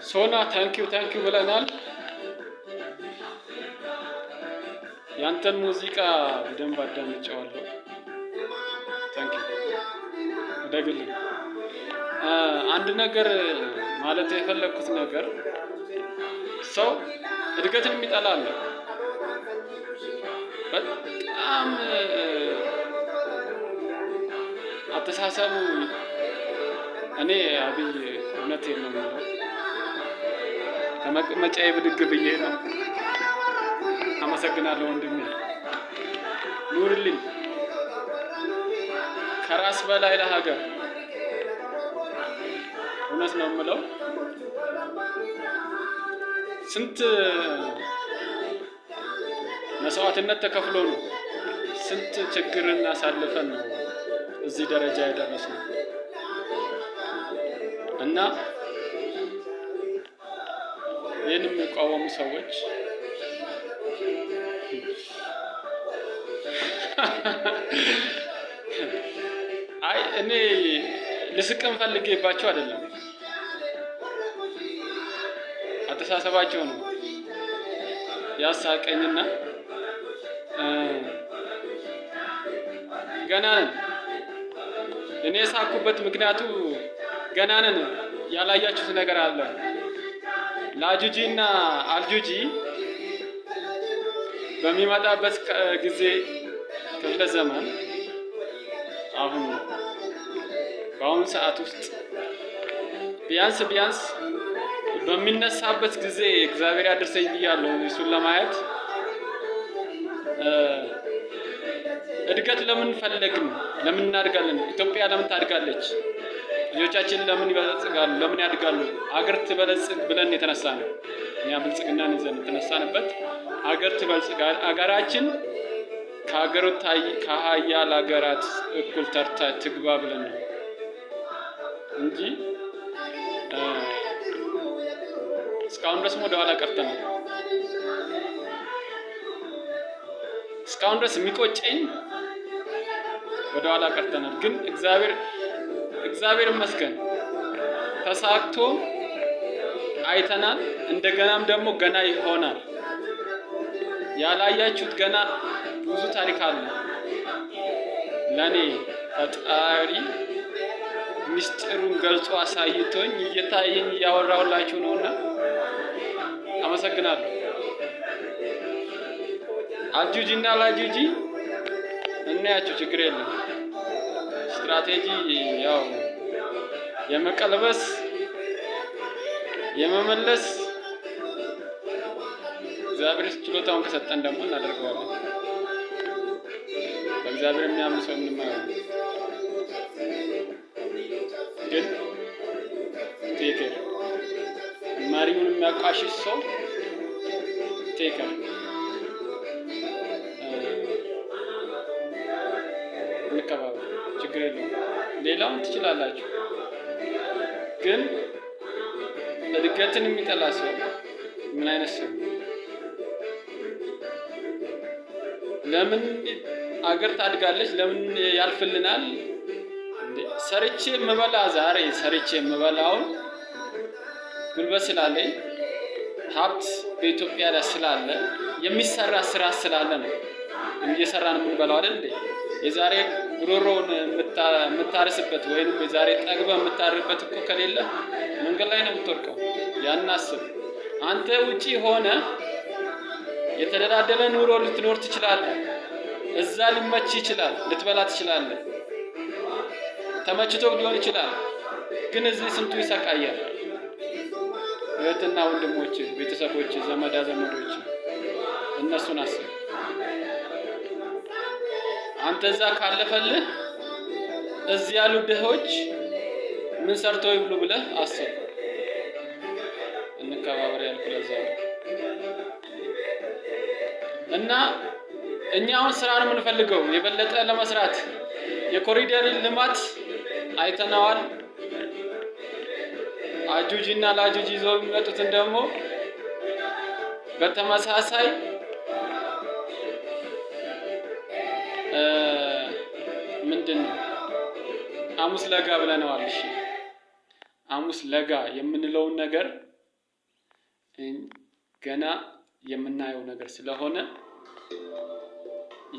ሶና ታንኪዩ ብለናል። ያንተን ሙዚቃ በደንብ አዳምጬዋለሁ። ታንኪዩ ደግልኝ። አንድ ነገር ማለት የፈለኩት ነገር ሰው እድገትን የሚጠላ አለ። በጣም አተሳሰቡ እኔ አብይ እውነቴን ነው የምለው ከመቀመጫዬ ብድግ ብዬ ነው። አመሰግናለሁ ወንድሜ ኑርልኝ። ከራስ በላይ ለሀገር እውነት ነው የምለው። ስንት መስዋዕትነት ተከፍሎ ነው ስንት ችግርን አሳልፈን ነው እዚህ ደረጃ የደረስነው እና ይህን የሚቃወሙ ሰዎች አይ እኔ ልስቅም ፈልጌባቸው አይደለም፣ አተሳሰባቸው ነው ያሳቀኝና ገና ነን። እኔ የሳኩበት ምክንያቱ ገና ነን። ያላያችሁት ነገር አለ። ላጁጂ እና አልጁጂ በሚመጣበት ጊዜ ክፍለ ዘመን በአሁኑ ሰዓት ውስጥ ቢያንስ በሚነሳበት ጊዜ እግዚአብሔር ያድርሰኝ ብያለሁ እሱን ለማየት። እድገት ለምን ፈለግን? ለምን እናድጋለን? ኢትዮጵያ ለምን ታድጋለች? ልጆቻችን ለምን ይበለጽጋሉ? ለምን ያድጋሉ? አገር ትበለጽግ ብለን የተነሳ ነው። እኛ ብልጽግናን ይዘን የተነሳንበት አገር ትበልጽግ፣ አገራችን ከሀያል ሀገራት እኩል ተርታ ትግባ ብለን ነው እንጂ እስካሁን ድረስ ወደኋላ ቀርተናል። እስካሁን ድረስ የሚቆጨኝ ወደኋላ ቀርተናል። ግን እግዚአብሔር ይመስገን ተሳክቶ አይተናል። እንደገናም ደግሞ ገና ይሆናል። ያላያችሁት ገና ብዙ ታሪክ አለ። ለኔ ፈጣሪ ምስጢሩን ገልጾ አሳይቶኝ እየታየኝ እያወራሁላችሁ ነውና አመሰግናለሁ። አልጁጂ እና ላጁጂ እናያቸው፣ ችግር የለም። ስትራቴጂ ያው የመቀልበስ የመመለስ እግዚአብሔር ችሎታውን ከሰጠን ደግሞ እናደርገዋለን። በእግዚአብሔር የሚያምን ሰው ምንም አይሆንም። ግን ቴከር መሪውን የሚያቋሽሽ ሰው ቴከር እንከባበል፣ ችግር የለውም። ሌላውን ትችላላችሁ። ግን እድገትን የሚጠላ ሰው ምን አይነት ሰው? ለምን አገር ታድጋለች? ለምን ያልፍልናል? ሰርቼ የምበላውን ጉልበት ስላለኝ ሀብት በኢትዮጵያ ላይ ስላለ የሚሰራ ስራ ስላለ ነው እየሰራን የምንበላው አይደል እንዴ? የዛሬ ጉሮሮውን የምታርስበት ወይም የዛሬ ጠግበ የምታርበት እኮ ከሌለ መንገድ ላይ ነው የምትወድቀው። ያን አስብ። አንተ ውጪ ሆነ የተደላደለ ኑሮ ልትኖር ትችላለህ። እዛ ሊመች ይችላል፣ ልትበላ ትችላለህ፣ ተመችቶ ሊሆን ይችላል። ግን እዚህ ስንቱ ይሰቃያል። እህትና ወንድሞች፣ ቤተሰቦች፣ ዘመዶች እነሱን አስብ። አንተ እዛ ካለፈልህ እዚህ ያሉ ድሆች ምን ሰርተው ይብሉ ብለህ አስብ። እንከባበር ያልኩ ለዛ እና እኛ አሁን ስራ ነው የምንፈልገው የበለጠ ለመስራት። የኮሪደር ልማት አይተናዋል። አጁጂ እና ላጁጂ ይዘው የሚመጡትን ደግሞ በተመሳሳይ ምንድነው ሐሙስ ለጋ ብለናል። እሺ ሐሙስ ለጋ የምንለውን ነገር ገና የምናየው ነገር ስለሆነ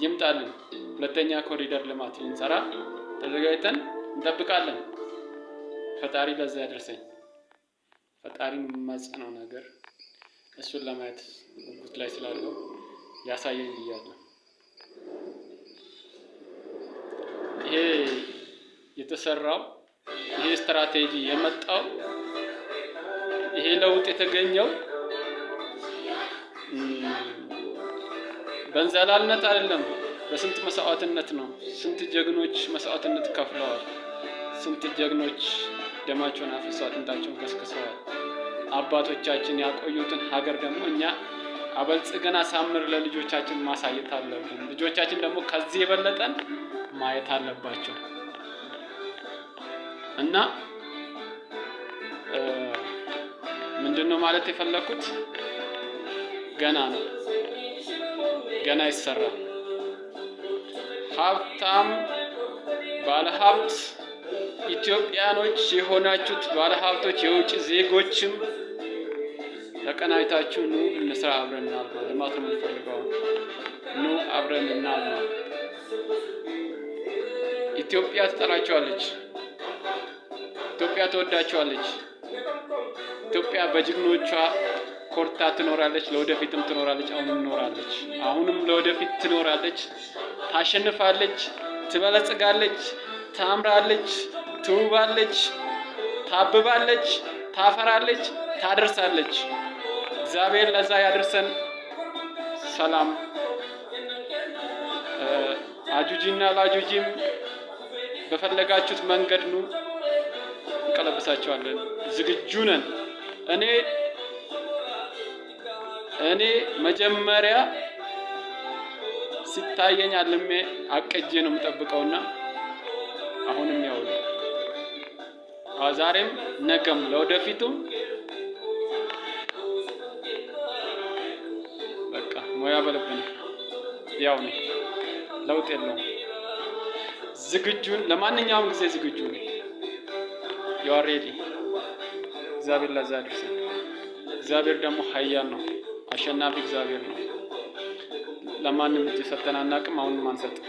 ይምጣልን። ሁለተኛ ኮሪደር ልማት እንሰራ ተዘጋጅተን እንጠብቃለን። ፈጣሪ ለዛ ያደርሰኝ። ፈጣሪን የምማጸነው ነገር እሱን ለማየት ጉጉት ላይ ስላለው ያሳየኝ ብያለሁ። ይሄ የተሰራው ይሄ ስትራቴጂ የመጣው ይሄ ለውጥ የተገኘው በእንዘላልነት አይደለም፣ በስንት መስዋዕትነት ነው። ስንት ጀግኖች መስዋዕትነት ከፍለዋል። ስንት ጀግኖች ደማቸውን አፍሰው አጥንታቸውን ከስክሰዋል። አባቶቻችን ያቆዩትን ሀገር ደግሞ እኛ አበልጽገን አሳምር ለልጆቻችን ማሳየት አለብን። ልጆቻችን ደግሞ ከዚህ የበለጠን ማየት አለባቸው እና ምንድነው ማለት የፈለኩት ገና ነው፣ ገና ይሰራል። ሀብታም ባለሀብት ኢትዮጵያኖች የሆናችሁት ባለሀብቶች፣ የውጭ ዜጎችም ተቀናጅታችሁ ኑ እንስራ፣ አብረን እናልማ። ልማት ነው የምንፈልገው። ኑ አብረን እናልማ። ኢትዮጵያ ትጠራችኋለች። ኢትዮጵያ ትወዳችኋለች። ኢትዮጵያ በጀግኖቿ ኮርታ ትኖራለች። ለወደፊትም ትኖራለች። አሁንም ትኖራለች። አሁንም ለወደፊት ትኖራለች። ታሸንፋለች። ትበለጽጋለች። ታምራለች። ትውባለች። ታብባለች። ታፈራለች። ታደርሳለች። እግዚአብሔር ለዛ ያደርሰን። ሰላም። አጁጂና ላጁጂም በፈለጋችሁት መንገድ ኑ፣ እንቀለብሳቸዋለን። ዝግጁ ነን። እኔ መጀመሪያ ሲታየኝ አልሜ አቀጄ ነው የምጠብቀውና አሁንም ያው ዛሬም ነገም ለወደፊቱም በቃ ሞያ በልብን ያው ነው። ለውጥ የለውም። ዝግጁን ለማንኛውም ጊዜ ዝግጁ ነኝ። you are ready። እግዚአብሔር ለዛ ያደርሰን። እግዚአብሔር ደግሞ ኃያል ነው፣ አሸናፊ እግዚአብሔር ነው። ለማንም እጅ ሰጥተን አናውቅም፣ አሁንም አንሰጥም።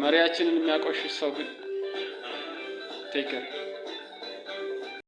መሪያችንን የሚያቆሽሽ ሰው ግን ቴክ ኬር